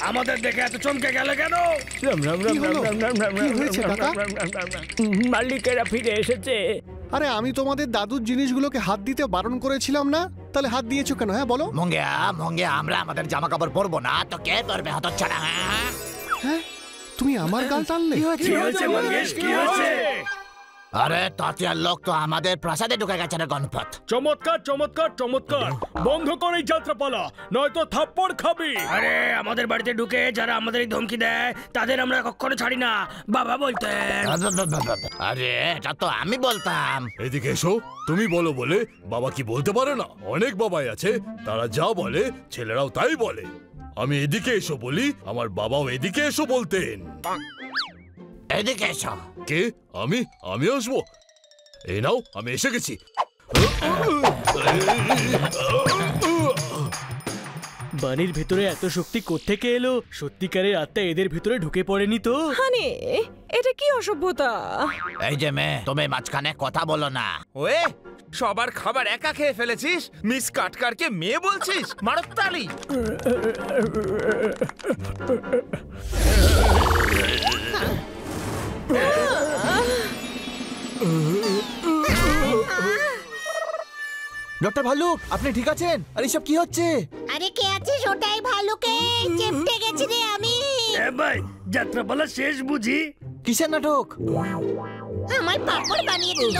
আমাদের দেখে এত চমকে গেল কেন? মালিকেরা ফিরে এসেছে। আরে আমি তোমাদের দাদুর জিনিসগুলোকে হাত দিতে বারণ করেছিলাম না? তাহলে হাত দিয়েছো কেন? হ্যাঁ বলো। মঙ্গিয়া আমরা আমাদের জামা কাপড় পরবো না তো কে পরবে হতচ্ছাড়া? হ্যাঁ তুমি আমার গাল টানলে? কি হয়েছে মঙ্গেশ, কি হয়েছে? আরে তাতিয়ার লোক তো আমাদের প্রাসাদে ঢুকে গেছে রে গণপত। চমৎকার চমৎকার চমৎকার, বন্ধ করে এই যাত্রাপালা, নয়তো থাপ্পড় খাবি। আরে আমাদের বাড়িতে ঢুকে যারা আমাদের ধমকি দেয় তাদের আমরা কখনো ছাড়ি না, বাবা বলতেন। আরে এটা তো আমি বলতাম। এদিকে এসো, তুমি বলো বলে বাবা কি বলতে পারে না? অনেক বাবাই আছে, তারা যা বলে ছেলেরাও তাই বলে। আমি এদিকে এসো বলি, আমার বাবাও এদিকে এসো বলতেন। এদিকে এসো। কে? আমি আসবো? এই নাও, আমি এসে গেছি। বাড়ির ভেতরে এত শক্তি কোত্থেকে এলো? সত্যিকারের আত্মা এদের ভেতরে ঢুকে পড়েনি তো? হানি, এটা কি অসভ্যতা! এই যে মেয়ে, তুমি মাঝখানে কথা বলো না। ওয়ে, সবার খাবার একা খেয়ে ফেলেছিস, মিস কাটকারকে মেয়ে বলছিস? মারো তালি। ডক্টর ভাল্লুক, আপনি ঠিক আছেন? আর এসব কি হচ্ছে? আরে কে আছিস? ওটাই ভালুকে চেপটে গেছি রে আমি। এ ভাই, যাত্রাপালা শেষ বুঝি? কিসের নাটক? আমার পাপড় বানিয়ে দিল।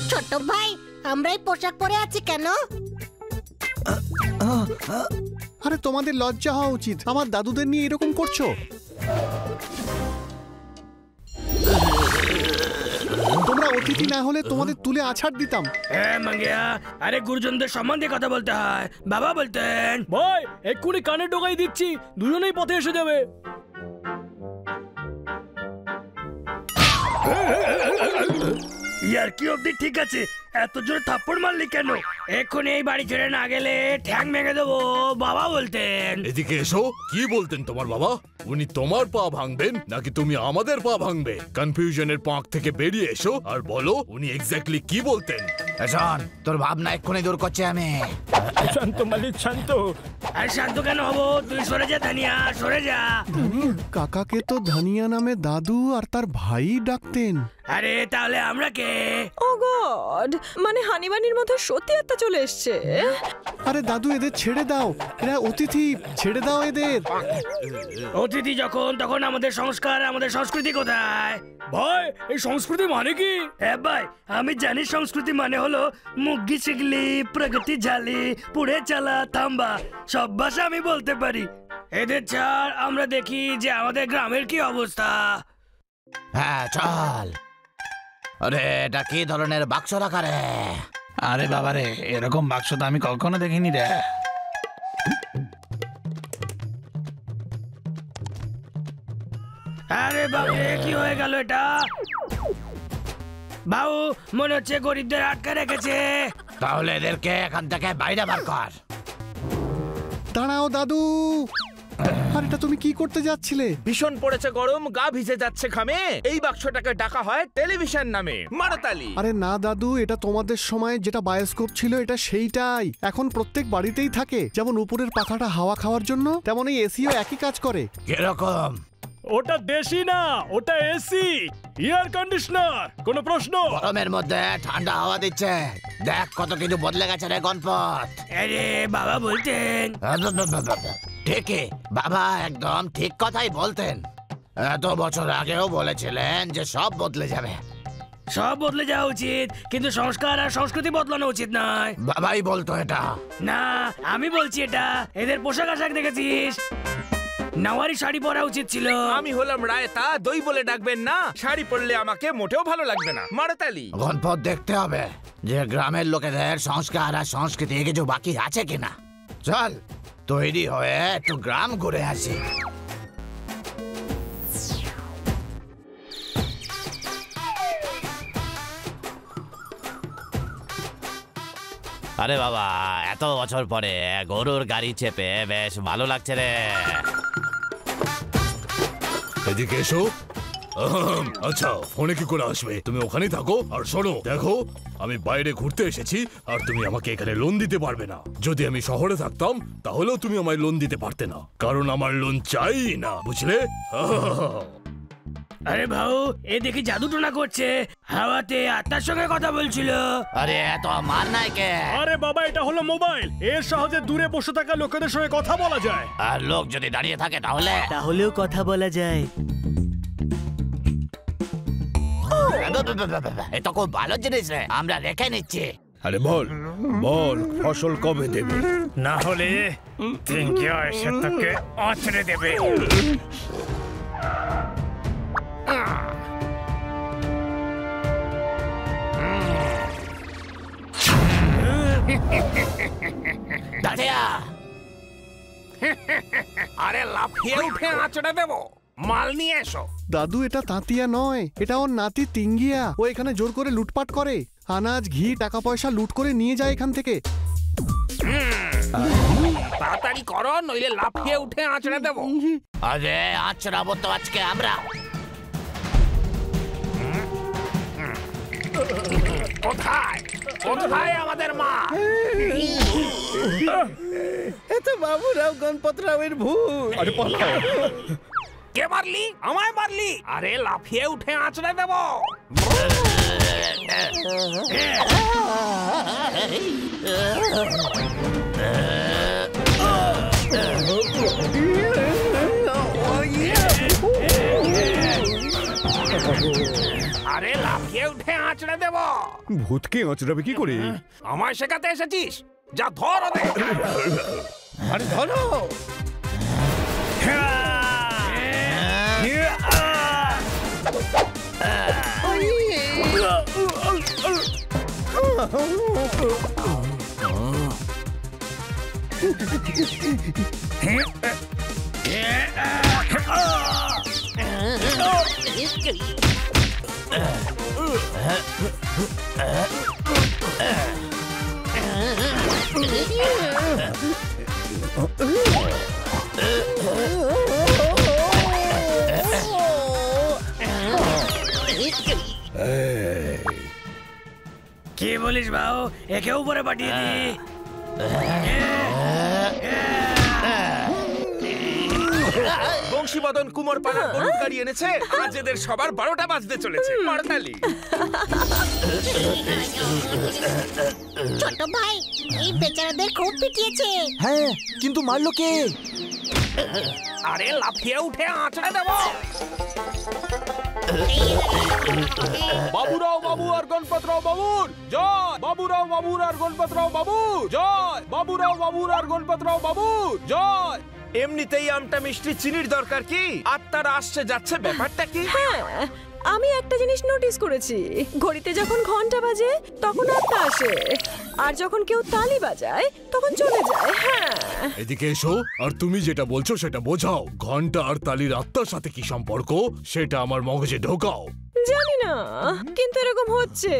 ছোট ভাই, আমরাই পোশাক পরে আছি কেন? আরে তোমাদের লজ্জা হওয়া উচিত, আমার দাদুদের নিয়ে এরকম করছো। তোমরা অতিথি না হলে তোমাদের তুলে আছাড় দিতাম। হ্যাঁ মাঙ্গিয়া, আরে গুরুজনদের সম্মান দিয়ে কথা বলতে হয়, বাবা বলতেন। ভাই এক্ষুনি কানে ঢোকাই দিচ্ছি, দুজনেই পথে এসে যাবে। ইয়ার কি অবধি ঠিক আছে, এত জোরে থাপ্পড় মারলি কেন? এক্ষুনি এই বাড়ি ছেড়ে না গেলে ঠ্যাং ভেঙে দেবো, বাবা বলতেন। এদিকে এসো, কি বলতেন তোমার বাবা? উনি তোমার পা ভাঙবেন নাকি তুমি আমাদের পা ভাঙবে? কনফিউশনের পাঁক থেকে বেরিয়ে এসো আর বলো উনি এক্স্যাক্টলি কি বলতেন। শোন, তোর ভাবনা এক্ষুনি দূর করছে আমি। শান্ত মালিক, শান্ত। আর শান্ত কেন হবো? তুই সরে যা ধানিয়া, সরে যা। কাকাকে তো ধানিয়া নামে দাদু আর তার ভাই ডাকতেন। আরে তাহলে আমরা কে? ও গড, মানে হানিবানির মধ্যে সত্যি আত্মা চলে এসছে। আরে দাদু, এদের ছেড়ে দাও, এরা অতিথি, ছেড়ে দাও এদের। অতিথি যখন, তখন আমাদের সংস্কার, আমাদের সংস্কৃতি কোথায়? ভাই এই সংস্কৃতি মানে কি? হ্যাঁ ভাই, আমি জানি সংস্কৃতি মানে হলো মুগ্গি শিগলি, প্রগতি ঝালি, পুড়ে চালা, থাম্বা, সব ভাষা আমি বলতে পারি। এদের ছাড় আমরা দেখি যে আমাদের গ্রামের কি অবস্থা। হ্যাঁ চল। আরে এটা কি ধরনের বাক্স রাখা রে? আরে বাবারে, এরকম বাক্স তো আমি কখনো দেখিনি রে। আরে বাবা, কি হয়ে গেল এটা? বাবু, মনে হচ্ছে গরিবদের আটকে রেখেছে। তাহলে এদেরকে এখান থেকে বাইরে বার কর। দাঁড়াও দাদু, আর এটা তুমি কি করতে যাচ্ছিলে? ভীষণ পড়েছে গরম, গা ভিজে যাচ্ছে ঘামে। এই বাক্সটাকে ডাকা হয় টেলিভিশন নামে। মারো তালি। আরে না দাদু, এটা তোমাদের সময় যেটা বায়োস্কোপ ছিল এটা সেইটাই। এখন প্রত্যেক বাড়িতেই থাকে। যেমন উপরের পাখাটা হাওয়া খাওয়ার জন্য, তেমন এই এসিও একই কাজ করে। কিরকম? ওটা দেশি না, ওটা এসি, এয়ার কন্ডিশনার। কোনো প্রশ্ন? গরমের মধ্যে ঠান্ডা হাওয়া দিচ্ছে। দেখ কত কিছু বদলে গেছে রে গণপত। আরে বাবা বলতেন। ঠিকই, বাবা একদম ঠিক কথাই বলতেন। এত বছর আগেও বলেছিলেন যে সব বদলে যাবে। সব বদলে যাওয়া উচিত, কিন্তু সংস্কার আর সংস্কৃতি বদলানো উচিত নয়। বাবাই বলতো এটা। না, আমি বলছি এটা। এদের পোশাক আশাক দেখেছিস? নাওয়ারি শাড়ি পরা উচিত ছিল। আমি হলাম রায়তা, দই বলে ডাকবেন না। শাড়ি পরলে আমাকে মোটেও ভালো লাগবে না। মারো তালি। গণপত দেখতে হবে যে গ্রামের লোকেদের সংস্কার আর সংস্কৃতি কিছু বাকি আছে কিনা। চল তৈরি হয়ে একটু গ্রাম ঘুরে আসি। আরে বাবা, এত বছর পরে গরুর গাড়ি চেপে বেশ ভালো লাগছে রে। এদিকে এসো, আচ্ছা ফোনে কি করে আসবে? তুমি ওখানেই থাকো আর শোনো, দেখো আমি বাইরে ঘুরতে এসেছি আর তুমি আমাকে এখানে লোন দিতে পারবে না। যদি আমি শহরে থাকতাম তাহলেও তুমি আমায় লোন দিতে পারতে না, কারণ আমার লোন চাই না, বুঝলে? আরে ভাউ, এ দেখি জাদু টোনা করছে, হাওয়াতে আত্মার সঙ্গে কথা বলছিল। আরে এত মার নাই কে? আরে বাবা, এটা হলো মোবাইল, এর সহজে দূরে বসে থাকা লোকেদের সঙ্গে কথা বলা যায়। আর লোক যদি দাঁড়িয়ে থাকে তাহলেও কথা বলা যায়। এটা খুব ভালো জিনিস রে, আমরা রেখে নিচ্ছি। আরে বল বল, ফসল কবে দেবে? না হলে তিনকিয়া এসে তাকে আছড়ে দেবে। দাদিয়া, আরে লাফিয়ে উঠে আঁচড়ে দেবো, মাল নিয়ে এসো। দাদু, এটা তাঁতিয়া নয়, এটা ওর নাতি তিঙ্গিয়া। ও এখানে জোর করে লুটপাট করে, আনাজ ঘি টাকা পয়সা লুট করে নিয়ে যায় এখান থেকে। তাড়াতাড়ি করো, নইলে লাফিয়ে উঠে আঁচড়ে দেবো। আরে আঁচড়াবো তো আজকে আমরা। কোথায় কোথায় আমাদের মা? এত বাবুরাও গণপতরাওয়ের ভূত। আরে পালাও। কে মারলি? আমায় মারলি? আরে লাফিয়ে উঠে আঁচড়ে দেবো। আরে লাফিয়ে উঠে আঁচড়ে দেবো। ভূতকে আঁচড়াবে কি করে? আমায় শেখাতে এসেছিস? যা ধর ওদের। আরে ধরো। কি বলিস ভাও, একে উপরে পাঠিয়ে দি। বংশীবদন কুমার পাড়ার গরুর গাড়ি এনেছে, আজ এদের সবার 12টা বাজতে চলেছে। মারতালি। ছোট ভাই, এই বেচারাদের খুব পিটিয়েছে। হ্যাঁ, কিন্তু মারলো কে? আরে লাফিয়ে উঠে আঁচড়ে দেবো। বাবুরাও বাবু আর গণপতরাও বাবুর জয়। বাবুরাও বাবুর আর গণপতরাও বাবু জয়। বাবুরাও বাবুর আর গণপতরাও বাবু জয়। এমনিতেই আমটা মিষ্টি চিনির দরকার কি? আত্মারা আসছে যাচ্ছে, ব্যাপারটা কি? হ্যাঁ, আমি একটা জিনিস নোটিস করেছি, ঘড়িতে যখন ঘন্টা বাজে তখন আত্মা আসে, আর যখন কেউ তালি বাজায় তখন চলে যায়। হ্যাঁ, এদিকে এসো, আর তুমি যেটা বলছো সেটা বোঝাও। ঘন্টা আর তালির আত্মার সাথে কি সম্পর্ক সেটা আমার মগজে ঢোকাও। জানি না, কিন্তু এরকম হচ্ছে।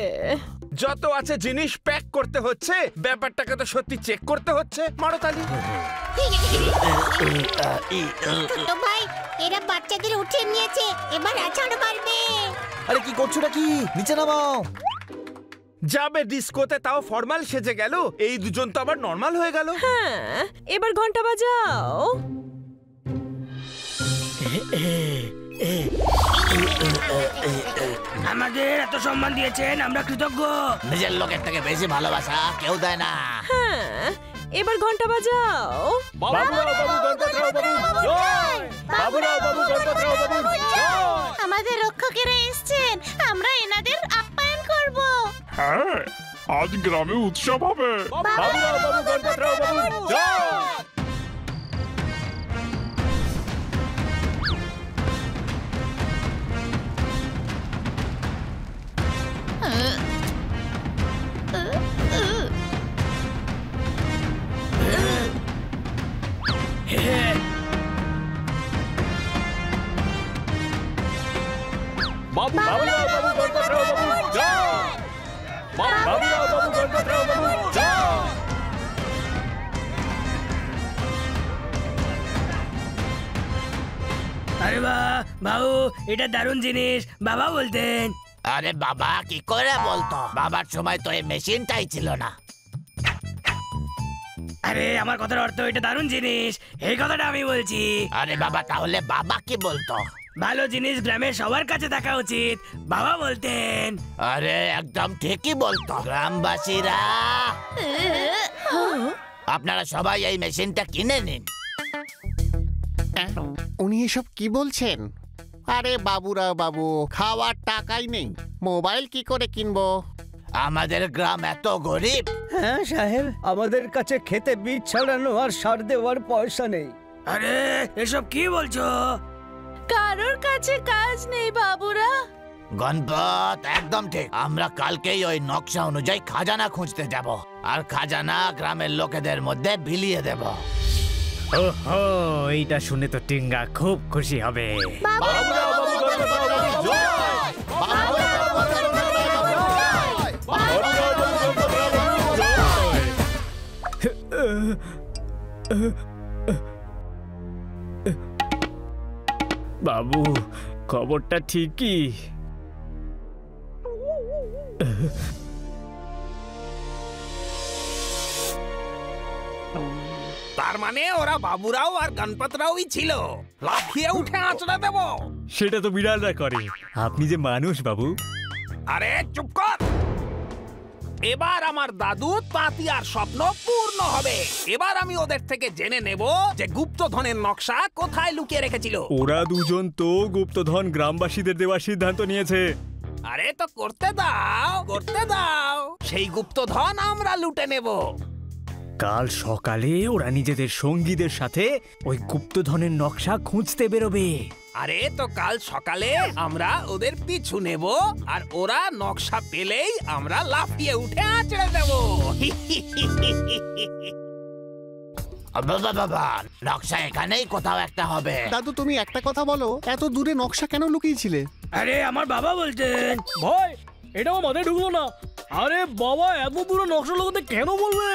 যত আছে জিনিস প্যাক করতে হচ্ছে, ব্যাপারটাকে তো সত্যি চেক করতে হচ্ছে। মারো তালি। ছোট ভাই, এরা বাচ্চাদের উঠিয়ে নিয়েছে, এবার আছাড় মারবে। আরে কি করছোটা কি? নিচে নামাও। যাবে ডিস্কোতে, তাও ফর্মাল সেজে গেল। এই দুজন তো আবার নর্মাল হয়ে গেল। হ্যাঁ, এবার ঘন্টা বাজাও। আমাদের এত সম্মান দিয়েছেন, আমরা কৃতজ্ঞ। নিজের লোকের থেকে বেশি ভালোবাসা কেউ দেয় না। হ্যাঁ, এবার ঘন্টা বাজাও। বাবুরাও বাবু গণপতরাও বাবু জয়। বাবুরাও বাবু গণপতরাও বাবু জয়। আমাদের রক্ষকেরা এসেছেন, আমরা এনাদের আপ্যায়ন করব। হ্যাঁ, আজ গ্রামে উৎসব হবে। বাবুরাও বাবু গণপতরাও বাবু জয়। বাবুরাও বাবু গণপতরাও বাবু জয়। বাবুরাও বাবু গণপতরাও বাবু জয়। আরে আরে বাহ বাবু, এটা দারুণ জিনিস, বাবা বলতেন। আরে বাবা কি করে বলতো, বাবার সময় তো এই মেশিনটাই ছিল না। আরে আমার কথার অর্থ এটা দারুণ জিনিস, এই কথাটা আমি বলছি। আরে বাবা তাহলে বাবা কি বলতো? ভালো জিনিস গ্রামের সবার কাছে থাকা উচিত, বাবা বলতেন। আরে একদম ঠিকই বলতো। গ্রামবাসীরা আপনারা সবাই এই মেশিনটা কিনে নিন। উনি এসব কি বলছেন? আরে বাবুরা বাবু, খাওয়ার টাকাই নেই, মোবাইল কি করে কিনবো? আমাদের গ্রাম এত গরিব। হ্যাঁ সাহেব, আমাদের কাছে খেতে বীজ ছাড়ানো আর সার দেওয়ার পয়সা নেই। আরে এসব কি বলছো? কারোর কাছে কাজ নেই বাবুরা। গণপত একদম ঠিক। আমরা কালকেই ওই নকশা অনুযায়ী খাজানা খুঁজতে যাব, আর খাজানা গ্রামের লোকেদের মধ্যে বিলিয়ে দেব। ওহো, এইটা শুনে তো টিঙ্গা খুব খুশি হবে। বাবু, খবরটা ঠিকই। তার মানে ওরা বাবুরাও আর গণপতরাওই ছিল, লাফিয়ে উঠে আঁচড়া দেব। সেটা তো বিড়ালরা করে, আপনি যে মানুষ বাবু। আরে চুপ কর। এবার আমার দাদু তাতিয়ার স্বপ্ন পূর্ণ হবে। এবার আমি ওদের থেকে জেনে নেব যে গুপ্তধনের নকশা কোথায় লুকিয়ে রেখেছিল। ওরা দুজন তো গুপ্তধন গ্রামবাসীদের দেওয়ার সিদ্ধান্ত নিয়েছে। আরে তো করতে দাও, করতে দাও। সেই গুপ্তধন আমরা লুটে নেব। কাল সকালে ওরা নিজেদের সঙ্গীদের সাথে ওই গুপ্তধনের নকশা খুঁজতে বেরোবে। আরে তো কাল সকালে আমরা ওদের পিছু নেব, আর ওরা নকশা পেলেই আমরা লাফিয়ে উঠে আঁচড়ে দেব। বাবা, নকশা এখানেই কোথাও একটা হবে। দাদু তুমি একটা কথা বলো, এত দূরে নকশা কেন লুকিয়েছিলে? আরে আমার বাবা বলতেন। ভাই, এটাও মাথায় ঢুকলো না। আরে বাবা, এত দূরে নকশা লাগাতে কেন বলবে?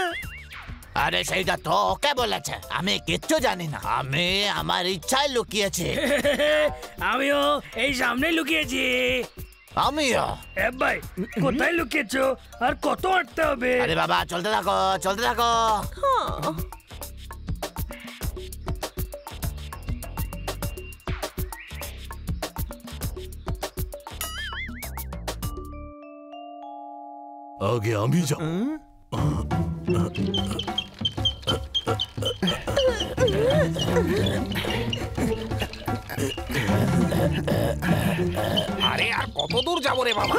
আরে সেইটা তো ওকে বলেছে, আমি কিচ্ছু জানি না। আমি আমার ইচ্ছায় লুকিয়েছি। আমিও এই সামনে লুকিয়েছি। আমিও। এ ভাই, কোথায় লুকিয়েছো আর কত হাঁটতে হবে? আরে বাবা চলতে থাকো, চলতে থাকো। আগে আমি যাব। আরে আর কত দূর যাবো রে বাবা?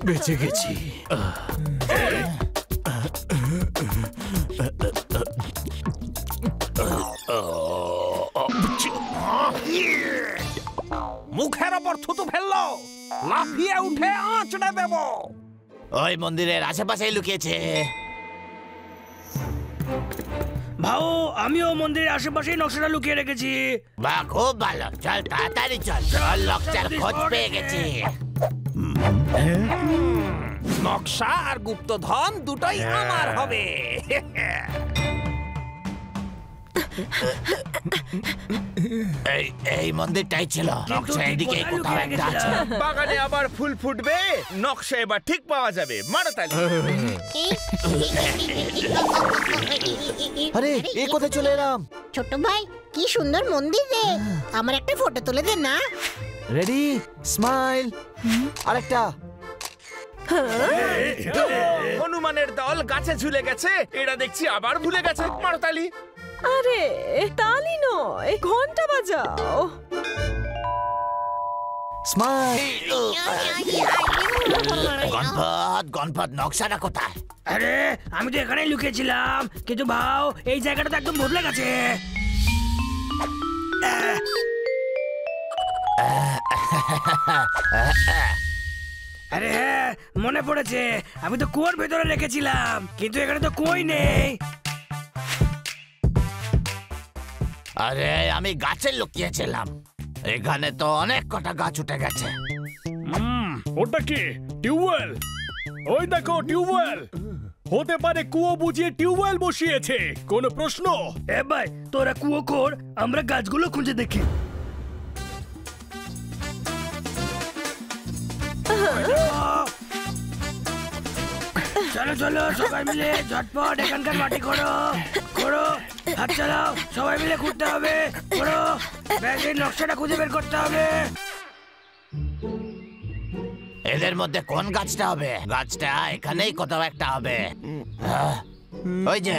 বেঁচে গেছি। মুখের ওপর থুতু ফেললো, লাফিয়ে উঠে আঁচড়ে দেব। ওই মন্দিরের আশেপাশেই লুকিয়েছে। ভাও, আমিও মন্দিরের আশেপাশেই নকশাটা লুকিয়ে রেখেছি। বাহ, খুব ভালো। চল তাড়াতাড়ি চল, চল নকশার খোঁজ পেয়ে গেছি। নকশা আর গুপ্তধন দুটোই আমার হবে। এই মন্দিরটাই ছিল। নকশা এদিকে কোথাও একটা আছে। বাগানে আবার ফুল ফুটবে, নকশা এবার ঠিক পাওয়া যাবে। মারো তালি। আরে এ কোথায় চলে এলাম? ছোট ভাই, কি সুন্দর মন্দির রে, আমার একটা ফটো তুলে দে না। রেডি, স্মাইল, আরেকটা। হনুমানের দল গাছে ঝুলে গেছে, এরা দেখছি আবার ভুলে গেছে। মারো তালি। আরে তালি নয়, ঘন্টা বাজাও। স্মাইল। গণপত নকশাটা কোথায়? আরে আমি তো এখানেই লুকিয়েছিলাম, কিন্তু ভাও এই জায়গাটা তো একদম বদলে গেছে। আরে হ্যাঁ, মনে পড়েছে, আমি তো কুয়োর ভেতরে রেখেছিলাম, কিন্তু এখানে তো কুয়োই নেই। আরে আমি গাছে লুকিয়েছিলাম, এখানে তো অনেক কটা গাছ উঠে গেছে। ওটা কি টিউবওয়েল? ওই দেখো টিউবওয়েল। হতে পারে কুয়ো বুঝিয়ে টিউবওয়েল বসিয়েছে। কোনো প্রশ্ন? এ ভাই তোরা কুয়ো কর, আমরা গাছগুলো খুঁজে দেখি। চলো চলো সবাই মিলে ঝটপট এখানকার মাটি করো করো, হাত চালাও, সবাই মিলে খুঁড়তে হবে। করো, ব্যাগের নকশাটা খুঁজে বের করতে হবে। এদের মধ্যে কোন গাছটা হবে? গাছটা এখানেই কোথাও একটা হবে। ওই যে